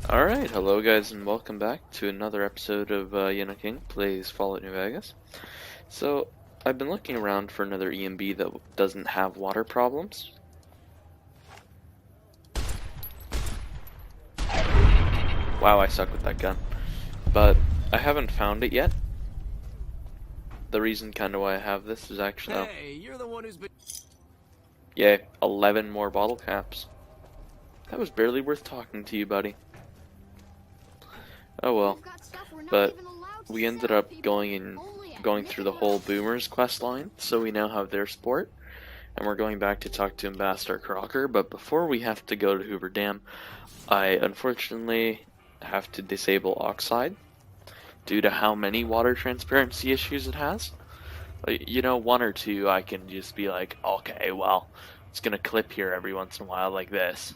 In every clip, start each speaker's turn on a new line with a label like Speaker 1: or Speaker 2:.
Speaker 1: Alright, hello guys and welcome back to another episode of Yennk Plays Fallout New Vegas. So, I've been looking around for another EMB that doesn't have water problems. Wow, I suck with that gun. But I haven't found it yet. The reason kinda why I have this is actually...
Speaker 2: Hey, you're the one who's been...
Speaker 1: Yay, 11 more bottle caps. That was barely worth talking to you, buddy. Oh well, but we ended up going through the whole Boomers quest line, so we now have their sport, and we're going back to talk to Ambassador Crocker. But before we have to go to Hoover Dam, I unfortunately have to disable Oxide due to how many water transparency issues it has. You know, one or two I can just be like, okay, well, it's gonna clip here every once in a while like this.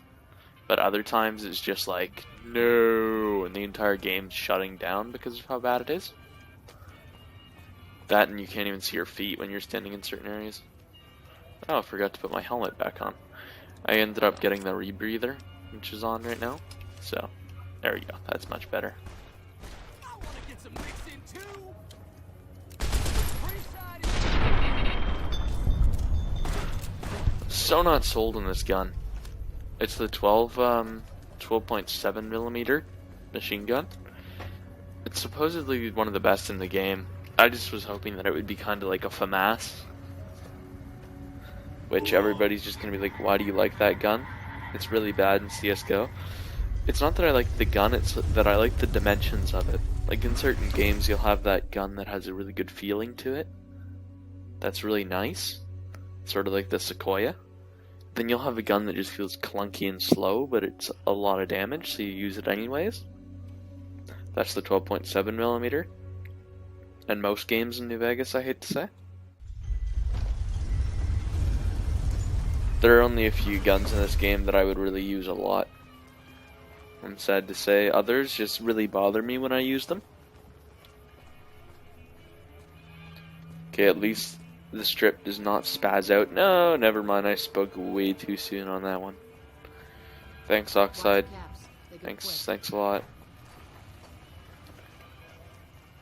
Speaker 1: But other times it's just like, no, and the entire game's shutting down because of how bad it is. That and you can't even see your feet when you're standing in certain areas. Oh, I forgot to put my helmet back on. I ended up getting the rebreather, which is on right now. So, there we go, that's much better.
Speaker 2: I want to get some mix in too.
Speaker 1: So not sold on this gun. It's the 12.7 millimeter machine gun. It's supposedly one of the best in the game. I just was hoping that it would be kind of like a FAMAS, which everybody's just gonna be like, why do you like that gun? It's really bad in CSGO. It's not that I like the gun, it's that I like the dimensions of it. Like in certain games you'll have that gun that has a really good feeling to it. That's really nice. Sort of like the Sequoia. Then you'll have a gun that just feels clunky and slow, but it's a lot of damage, so you use it anyways. That's the 12.7 millimeter. And most games in New Vegas, I hate to say. There are only a few guns in this game that I would really use a lot. I'm sad to say. Others just really bother me when I use them. Okay, at least the strip does not spaz out. No, never mind. I spoke way too soon on that one. Thanks, Oxide. Thanks a lot.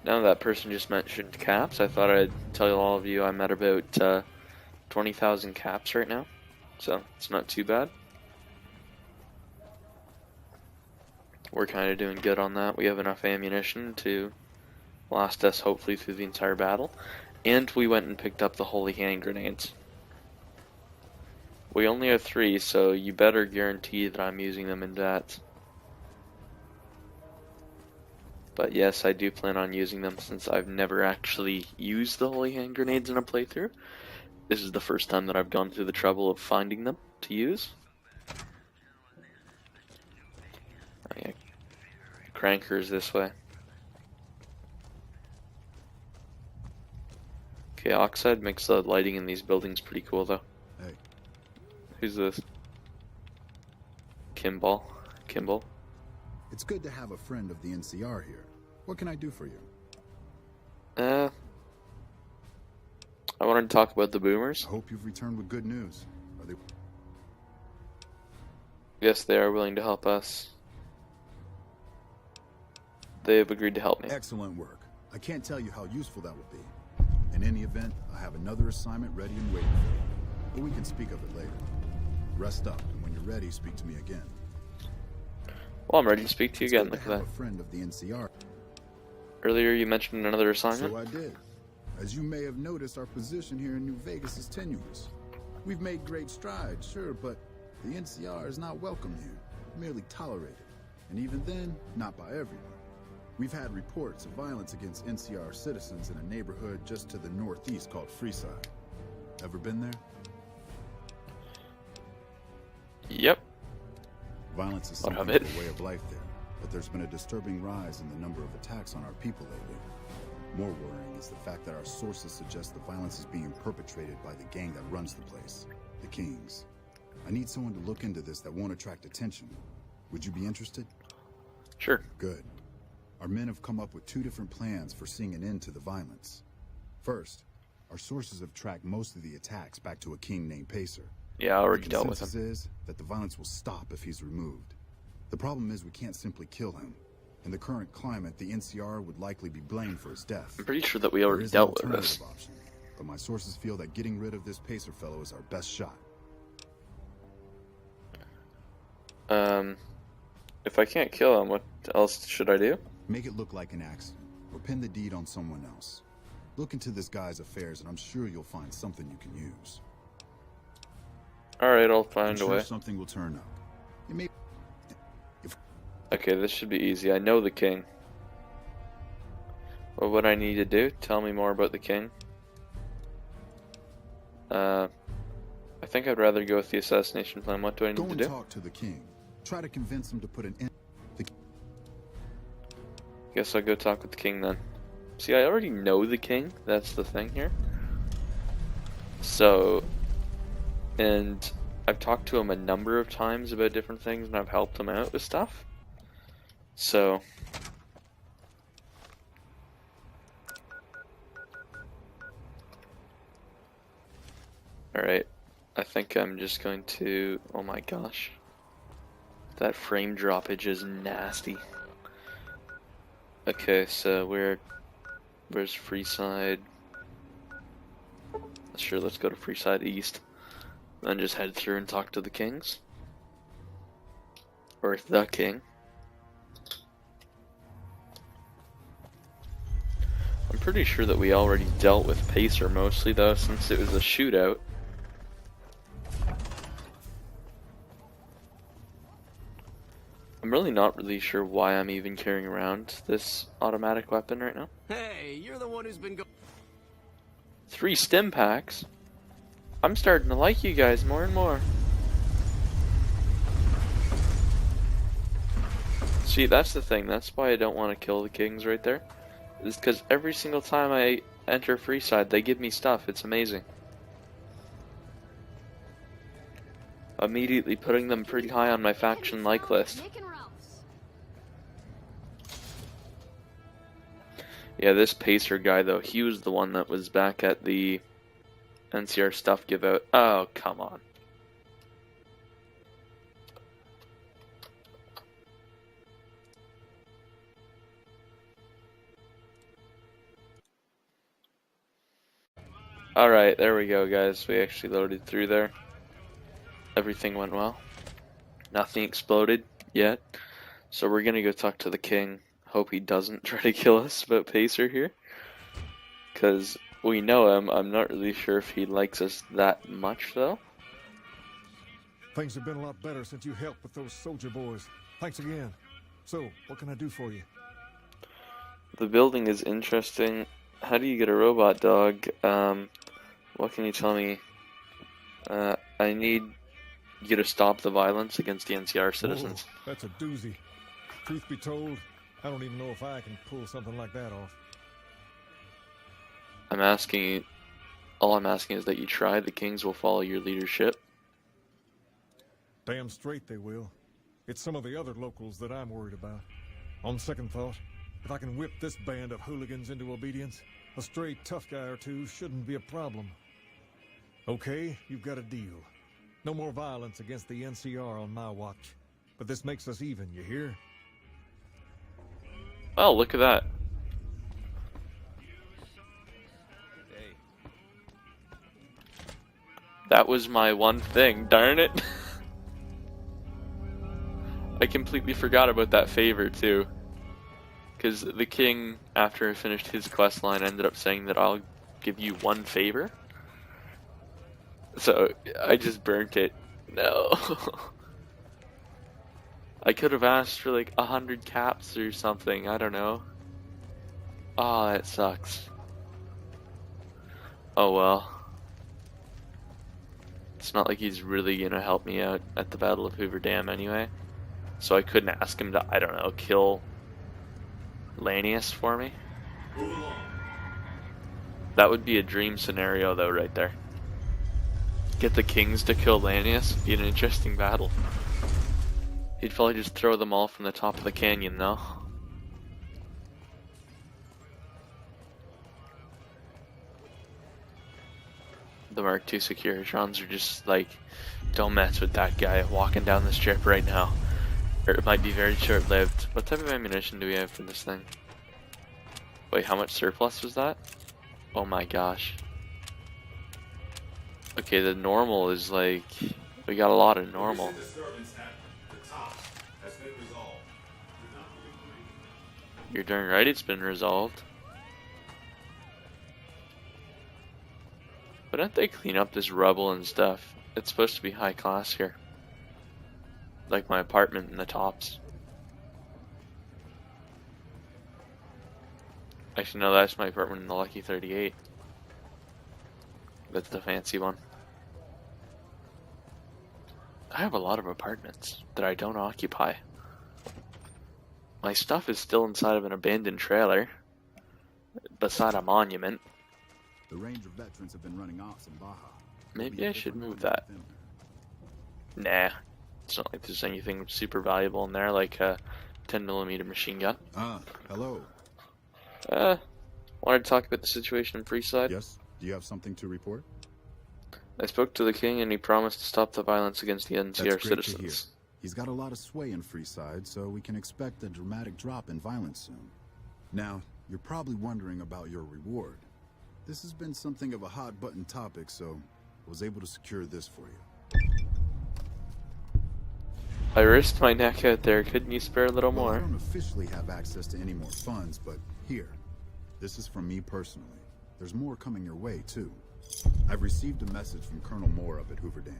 Speaker 1: Now that person just mentioned caps, I thought I'd tell all of you I'm at about 20,000 caps right now. So, it's not too bad. We're kind of doing good on that. We have enough ammunition to last us hopefully through the entire battle. And we went and picked up the holy hand grenades. We only have 3, so you better guarantee that I'm using them in that. But yes, I do plan on using them since I've never actually used the holy hand grenades in a playthrough. This is the first time that I've gone through the trouble of finding them to use. Oh, yeah. Crankers this way. Okay, Oxide makes the lighting in these buildings pretty cool though.
Speaker 3: Hey.
Speaker 1: Who's this? Kimball.
Speaker 3: It's good to have a friend of the NCR here. What can I do for you?
Speaker 1: I wanted to talk about the Boomers.
Speaker 3: I hope you've returned with good news. Are they...
Speaker 1: Yes, they are willing to help us. They have agreed to help me.
Speaker 3: Excellent work. I can't tell you how useful that will be. In any event, I have another assignment ready and waiting for you. But we can speak of it later. Rest up, and when you're ready, speak to me again.
Speaker 1: Well, I'm ready to speak to you again. Look at that.
Speaker 3: A friend of the NCR.
Speaker 1: Earlier you mentioned another assignment?
Speaker 3: So I did. As you may have noticed, our position here in New Vegas is tenuous. We've made great strides, sure, but the NCR is not welcome here, merely tolerated. And even then, not by everyone. We've had reports of violence against NCR citizens in a neighborhood just to the northeast called Freeside. Ever been there?
Speaker 1: Yep.
Speaker 3: Violence is something of a way of life there, but there's been a disturbing rise in the number of attacks on our people lately. More worrying is the fact that our sources suggest the violence is being perpetrated by the gang that runs the place, the Kings. I need someone to look into this that won't attract attention. Would you be interested?
Speaker 1: Sure.
Speaker 3: Good. Our men have come up with 2 different plans for seeing an end to the violence. First, our sources have tracked most of the attacks back to a king named Pacer.
Speaker 1: Yeah, I already dealt with him.
Speaker 3: The consensus is that the violence will stop if he's removed. The problem is we can't simply kill him. In the current climate, the NCR would likely be blamed for his death.
Speaker 1: I'm pretty sure that we
Speaker 3: There
Speaker 1: already
Speaker 3: is an
Speaker 1: dealt with this.
Speaker 3: alternative option, but my sources feel that getting rid of this Pacer fellow is our best shot.
Speaker 1: If I can't kill him, what else should I do?
Speaker 3: Make it look like an accident, or pin the deed on someone else. Look into this guy's affairs, and I'm sure you'll find something you can use.
Speaker 1: Alright, I'll
Speaker 3: I'm
Speaker 1: find a
Speaker 3: sure
Speaker 1: way.
Speaker 3: something will turn up. It may...
Speaker 1: Okay, this should be easy. I know the king. What would I need to do? Tell me more about the king. I think I'd rather go with the assassination plan. What do I need
Speaker 3: Go
Speaker 1: to
Speaker 3: and
Speaker 1: do?
Speaker 3: talk to the king. Try to convince him to put an end...
Speaker 1: Guess I'll go talk with the king then. See, I already know the king. That's the thing here. So, and I've talked to him a number of times about different things, and I've helped him out with stuff. So, alright. I think I'm just going to... Oh my gosh. That frame droppage is nasty. Okay, so where's Freeside? Sure, let's go to Freeside East. Then just head through and talk to the kings. Or the king. I'm pretty sure that we already dealt with Pacer mostly though, since it was a shootout. I'm really not really sure why I'm even carrying around this automatic weapon right now.
Speaker 2: Hey, you're the one who's been
Speaker 1: 3 stim packs? I'm starting to like you guys more and more. See, that's the thing. That's why I don't want to kill the kings right there. Is because every single time I enter Freeside, they give me stuff. It's amazing. Immediately putting them pretty high on my faction like list. Yeah, this Pacer guy though, he was the one that was back at the NCR stuff give out. Oh, come on. Alright, there we go guys. We actually loaded through there. Everything went well. Nothing exploded yet. So we're gonna go talk to the king. Hope he doesn't try to kill us about Pacer here. Because we know him. I'm not really sure if he likes us that much though.
Speaker 4: Things have been a lot better since you helped with those soldier boys. Thanks again. So, what can I do for you?
Speaker 1: The building is interesting. How do you get a robot dog? What can you tell me? I need you to stop the violence against the NCR citizens.
Speaker 4: Whoa, that's a doozy. Truth be told, I don't even know if I can pull something like that off.
Speaker 1: I'm asking you, all I'm asking is that you try. The kings will follow your leadership.
Speaker 4: Damn straight they will. It's some of the other locals that I'm worried about. On second thought, if I can whip this band of hooligans into obedience, a stray tough guy or two shouldn't be a problem. Okay, you've got a deal. No more violence against the NCR on my watch. But this makes us even, you hear?
Speaker 1: Oh, look at that. That was my one thing, darn it. I completely forgot about that favor too. Because the king, after I finished his quest line, ended up saying that I'll give you one favor. So, I just burnt it. No. I could have asked for like 100 caps or something, I don't know. Oh, that sucks. Oh well. It's not like he's really gonna help me out at the Battle of Hoover Dam anyway. So I couldn't ask him to, I don't know, kill Lanius for me. That would be a dream scenario though right there. Get the kings to kill Lanius would be an interesting battle. He'd probably just throw them all from the top of the canyon though. The Mark II Securitrons are just like, don't mess with that guy walking down the strip right now. Or it might be very short-lived. What type of ammunition do we have for this thing? Wait, how much surplus was that? Oh my gosh. Okay, the normal is like... We got a lot of normal. You're darn right it's been resolved. Why don't they clean up this rubble and stuff? It's supposed to be high class here. Like my apartment in the tops. Actually, no, that's my apartment in the Lucky 38. That's the fancy one. I have a lot of apartments that I don't occupy. My stuff is still inside of an abandoned trailer beside a monument.
Speaker 3: The Ranger veterans have been running off in Baja.
Speaker 1: Maybe I should move that. Nah, it's not like there's anything super valuable in there, like a 10mm machine gun.
Speaker 3: Hello.
Speaker 1: Wanted to talk about the situation in Freeside.
Speaker 3: Yes. Do you have something to report?
Speaker 1: I spoke to the king and he promised to stop the violence against the NCR
Speaker 3: That's great to hear.
Speaker 1: citizens.
Speaker 3: He's got a lot of sway in Freeside, so we can expect a dramatic drop in violence soon. Now, you're probably wondering about your reward. This has been something of a hot-button topic, so I was able to secure this for you.
Speaker 1: I risked my neck out there. Couldn't you spare a little
Speaker 3: Well, I
Speaker 1: more?
Speaker 3: don't officially have access to any more funds, but here. This is from me personally. There's more coming your way, too. I've received a message from Colonel Moore up at Hoover Dam.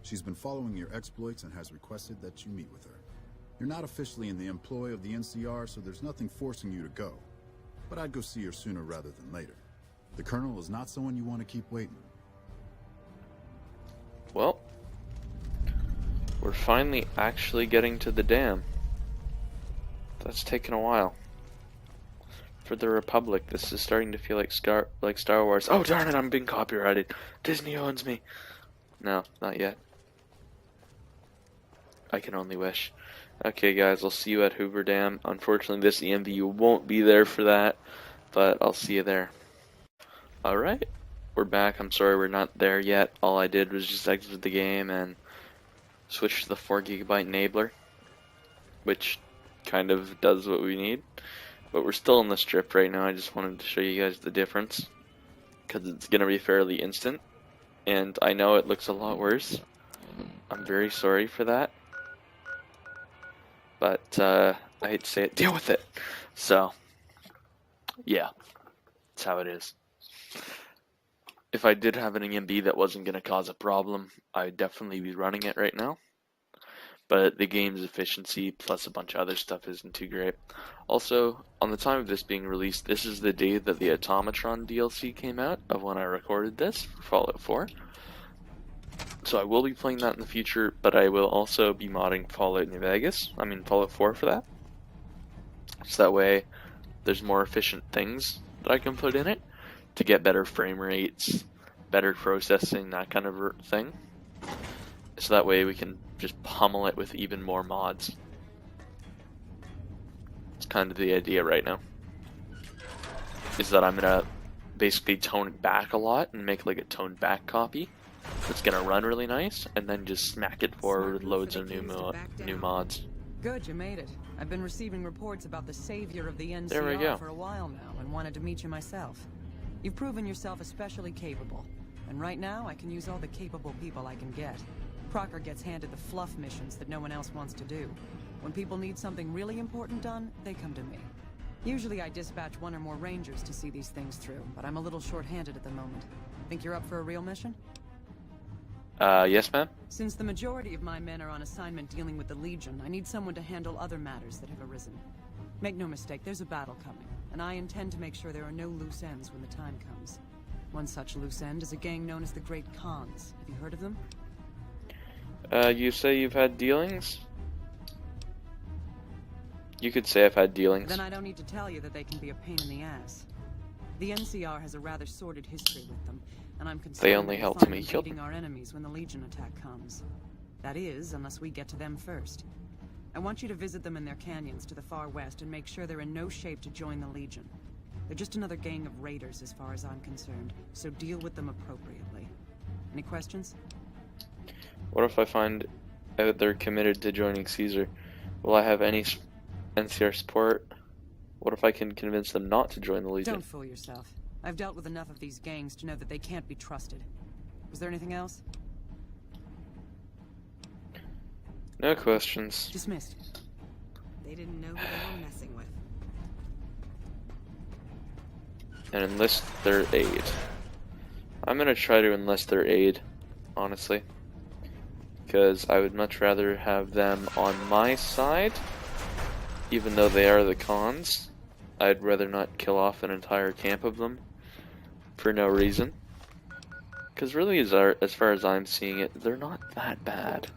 Speaker 3: She's been following your exploits and has requested that you meet with her. You're not officially in the employ of the NCR, so there's nothing forcing you to go. But I'd go see her sooner rather than later. The Colonel is not someone you want to keep waiting.
Speaker 1: Well, we're finally actually getting to the dam. That's taken a while. For the Republic, this is starting to feel like Star Wars. Oh darn it, I'm being copyrighted. Disney owns me. No, not yet. I can only wish. Okay guys, I'll see you at Hoover Dam. Unfortunately, this EMVU won't be there for that, but I'll see you there. Alright, we're back. I'm sorry we're not there yet. All I did was just exit the game and switch to the 4GB enabler, which kind of does what we need. But we're still in the strip right now. I just wanted to show you guys the difference, because it's going to be fairly instant. And I know it looks a lot worse. I'm very sorry for that. But I hate to say it, deal with it. So, yeah, that's how it is. If I did have an EMB that wasn't going to cause a problem, I'd definitely be running it right now. But the game's efficiency plus a bunch of other stuff isn't too great. Also, on the time of this being released, this is the day that the Automatron DLC came out of when I recorded this for Fallout 4. So I will be playing that in the future, but I will also be modding Fallout 4 for that. So that way, there's more efficient things that I can put in it to get better frame rates, better processing, that kind of thing. So that way we can just pummel it with even more mods. It's kind of the idea right now. Is that I'm gonna basically tone it back a lot and make like a toned back copy that's gonna run really nice, and then just smack it forward with loads of new mods.
Speaker 5: Good, you made it. I've been receiving reports about the savior of the
Speaker 1: There we go.
Speaker 5: NCR for a while now, and wanted to meet you myself. You've proven yourself especially capable, and right now I can use all the capable people I can get. Crocker gets handed the fluff missions that no one else wants to do. When people need something really important done, they come to me. Usually I dispatch one or more rangers to see these things through, but I'm a little short-handed at the moment. Think you're up for a real mission?
Speaker 1: Yes, ma'am?
Speaker 5: Since the majority of my men are on assignment dealing with the Legion, I need someone to handle other matters that have arisen. Make no mistake, there's a battle coming, and I intend to make sure there are no loose ends when the time comes. One such loose end is a gang known as the Great Khans. Have you heard of them?
Speaker 1: You say you've had dealings? You could say I've had dealings.
Speaker 5: Then I don't need to tell you that they can be a pain in the ass. The NCR has a rather sordid history with them, and I'm concerned
Speaker 1: They only
Speaker 5: that
Speaker 1: helped
Speaker 5: we'll
Speaker 1: me
Speaker 5: find
Speaker 1: kill
Speaker 5: beating our enemies when the Legion attack comes. That is, unless we get to them first. I want you to visit them in their canyons to the far west and make sure they're in no shape to join the Legion. They're just another gang of raiders as far as I'm concerned, so deal with them appropriately. Any questions?
Speaker 1: What if I find out they're committed to joining Caesar? Will I have any NCR support? What if I can convince them not to join the Legion?
Speaker 5: Don't fool yourself. I've dealt with enough of these gangs to know that they can't be trusted. Was there anything else?
Speaker 1: No questions.
Speaker 5: Dismissed.
Speaker 6: They didn't know who they were messing with.
Speaker 1: And enlist their aid. I'm gonna try to enlist their aid, honestly. Because I would much rather have them on my side, even though they are the cons. I'd rather not kill off an entire camp of them for no reason. Because really, as far as I'm seeing it, they're not that bad.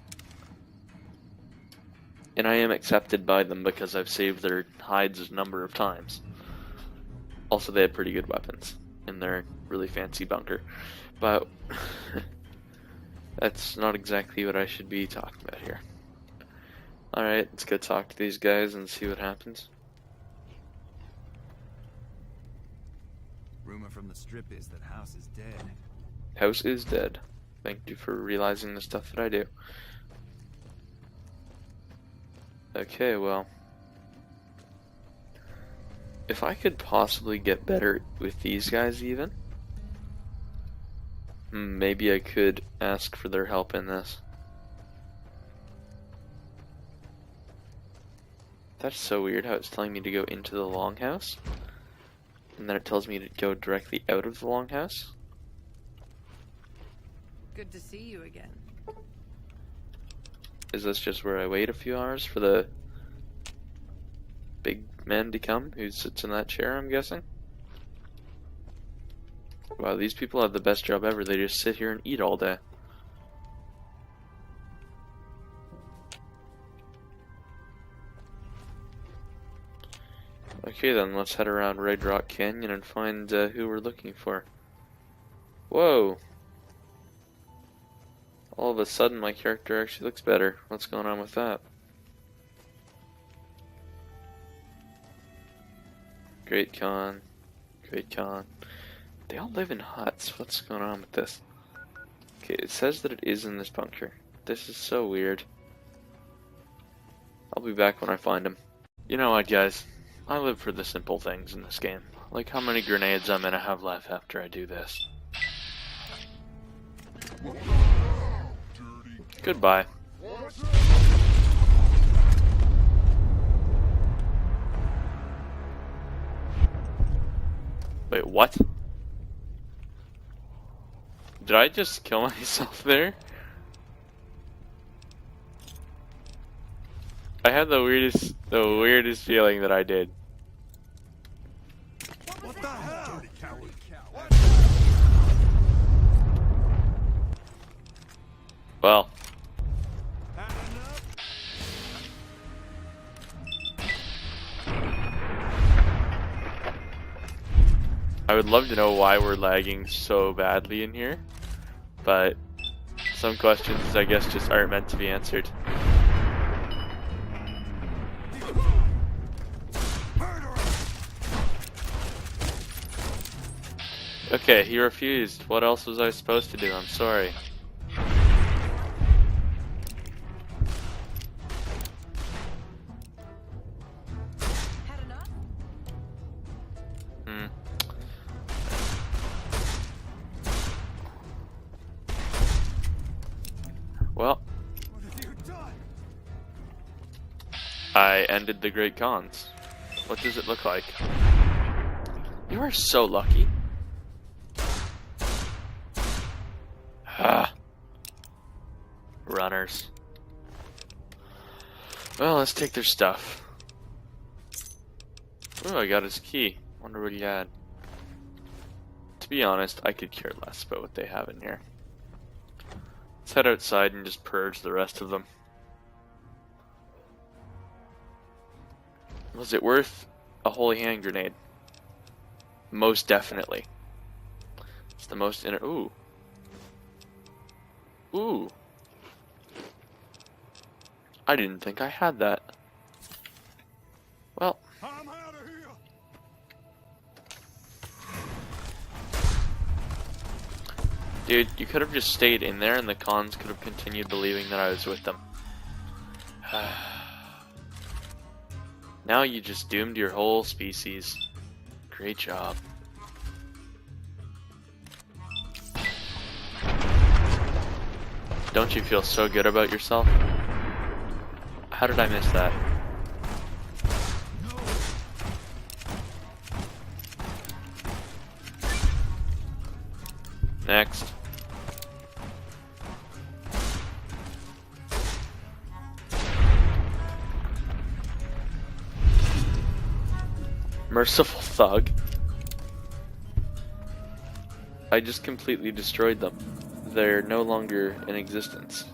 Speaker 1: And I am accepted by them because I've saved their hides a number of times. Also, they have pretty good weapons in their really fancy bunker. But that's not exactly what I should be talking about here. Alright, let's go talk to these guys and see what happens.
Speaker 2: Rumor from the strip is that House is dead.
Speaker 1: House is dead. Thank you for realizing the stuff that I do. Okay, well, if I could possibly get better with these guys even, maybe I could ask for their help in this. That's so weird how it's telling me to go into the longhouse, and then it tells me to go directly out of the longhouse.
Speaker 6: Good to see you again.
Speaker 1: Is this just where I wait a few hours for the big man to come who sits in that chair, I'm guessing? Wow, these people have the best job ever. They just sit here and eat all day. Okay then, let's head around Red Rock Canyon and find who we're looking for. Whoa! All of a sudden my character actually looks better. What's going on with that? Great Khan. Great Khan. They all live in huts. What's going on with this? Okay, it says that it is in this bunker. This is so weird. I'll be back when I find him. You know what, guys? I live for the simple things in this game. Like how many grenades I'm gonna have left after I do this. Goodbye. Wait, what? Did I just kill myself there? I had the weirdest feeling that I did.
Speaker 2: What the hell?
Speaker 1: Well. I would love to know why we're lagging so badly in here, but some questions I guess just aren't meant to be answered. Okay, he refused. What else was I supposed to do? I'm sorry. Well, I ended the Great Khans. What does it look like? You are so lucky. Ah. Runners. Well, let's take their stuff. Oh, I got his key. Wonder what he had. To be honest, I could care less about what they have in here. Let's head outside and just purge the rest of them. Was it worth a holy hand grenade? Most definitely. It's the most ooh. Ooh. I didn't think I had that. Well.
Speaker 2: I'm out of here.
Speaker 1: Dude, you could have just stayed in there and the cons could have continued believing that I was with them. Now you just doomed your whole species. Great job. Don't you feel so good about yourself? How did I miss that? Next. Merciful thug. I just completely destroyed them. They're no longer in existence.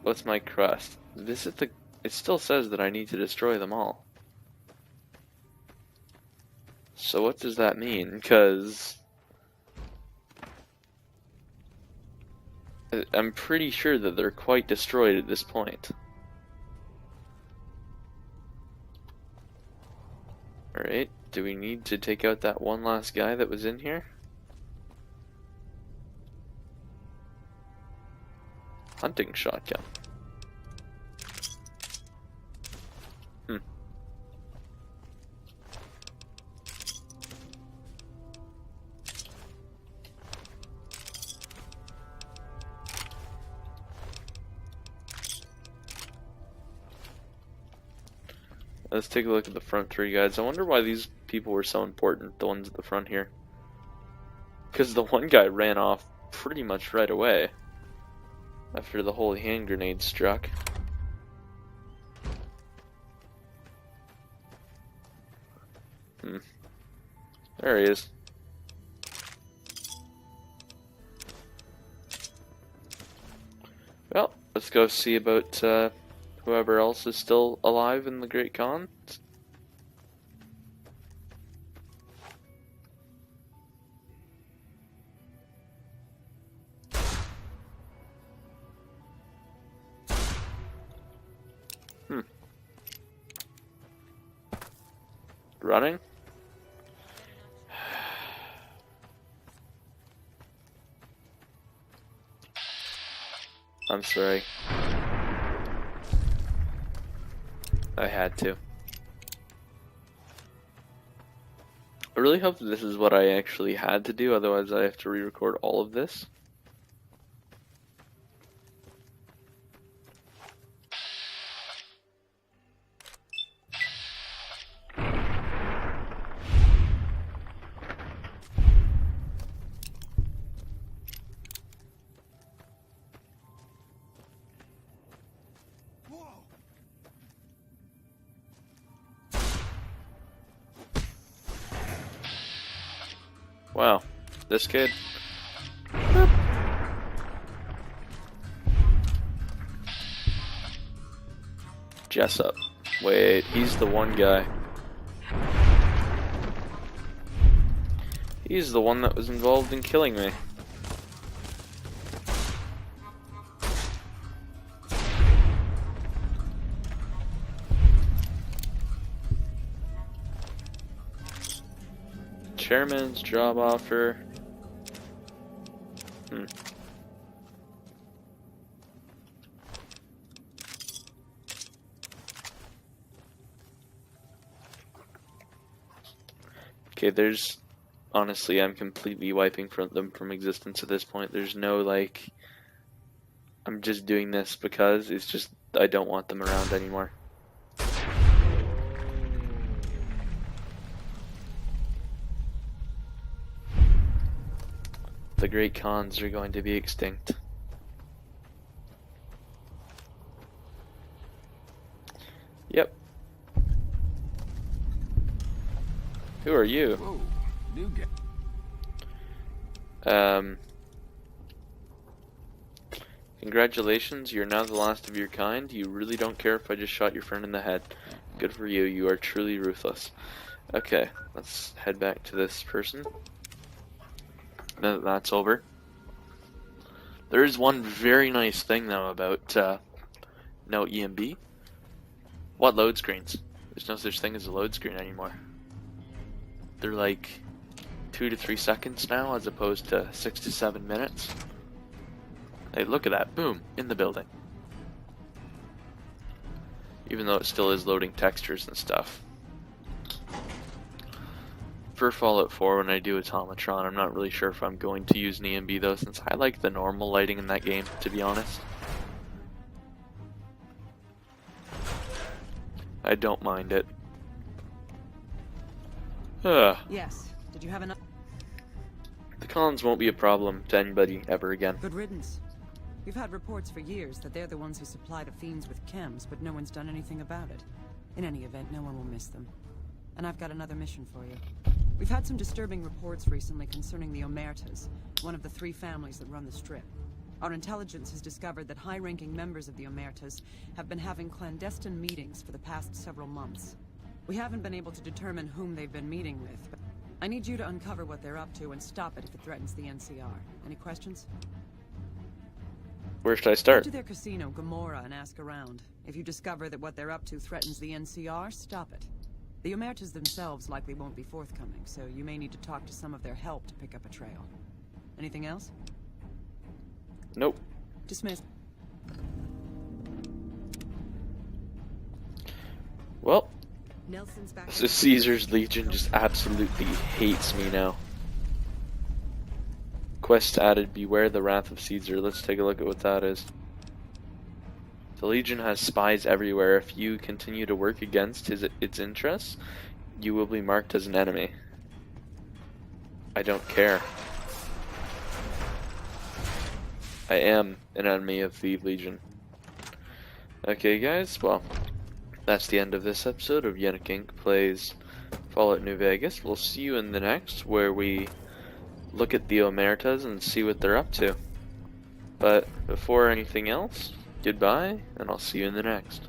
Speaker 1: What's my quest? Visit the... It still says that I need to destroy them all. So what does that mean? Because... I'm pretty sure that they're quite destroyed at this point. Alright, do we need to take out that one last guy that was in here? Hunting shotgun. Let's take a look at the front three guys. I wonder why these people were so important, the ones at the front here. Because the one guy ran off pretty much right away after the holy hand grenade struck. There he is. Well, let's go see about whoever else is still alive in the Great Khan. Running? I'm sorry. I had to. I really hope that this is what I actually had to do, otherwise I have to re-record all of this. Wow, this kid. Jessup. Wait, he's the one guy. He's the one that was involved in killing me. Chairman's job offer. Okay, there's... Honestly, I'm completely wiping them from existence at this point. There's no, like... I'm just doing this because it's just... I don't want them around anymore. The Great Khans are going to be extinct. Yep. Who are you?
Speaker 2: Whoa, new guy.
Speaker 1: Congratulations, you're now the last of your kind. You really don't care if I just shot your friend in the head. Good for you, you are truly ruthless. Okay, let's head back to this person. Now that that's over. There is one very nice thing though about no EMB. What load screens? There's no such thing as a load screen anymore. They're like 2 to 3 seconds now as opposed to 6 to 7 minutes. Hey, look at that. Boom. In the building. even though it still is loading textures and stuff. For Fallout 4, when I do Automatron, I'm not really sure if I'm going to use an EMB though, since I like the normal lighting in that game, to be honest. I don't mind it.
Speaker 5: Yes. Did you have enough?
Speaker 1: The Collins won't be a problem to anybody ever again.
Speaker 5: Good riddance. We've had reports for years that they're the ones who supply the fiends with chems, but no one's done anything about it. In any event, no one will miss them. And I've got another mission for you. We've had some disturbing reports recently concerning the Omertas, one of the 3 families that run the Strip. Our intelligence has discovered that high-ranking members of the Omertas have been having clandestine meetings for the past several months. We haven't been able to determine whom they've been meeting with, but I need you to uncover what they're up to and stop it if it threatens the NCR. Any questions?
Speaker 1: Where should I
Speaker 5: Go
Speaker 1: start?
Speaker 5: to their casino, Gomorrah, and ask around. If you discover that what they're up to threatens the NCR, stop it. The Omertas themselves likely won't be forthcoming, so you may need to talk to some of their help to pick up a trail. Anything else?
Speaker 1: Nope.
Speaker 5: Dismissed.
Speaker 1: Well,
Speaker 6: Nelson's back.
Speaker 1: so Caesar's Legion just absolutely hates me now. Quest added, beware the wrath of Caesar. Let's take a look at what that is. The Legion has spies everywhere. If you continue to work against its interests, you will be marked as an enemy. I don't care. I am an enemy of the Legion. Okay guys, well, that's the end of this episode of Yennk Plays Fallout New Vegas. We'll see you in the next, where we look at the Omertas and see what they're up to. But before anything else, goodbye, and I'll see you in the next.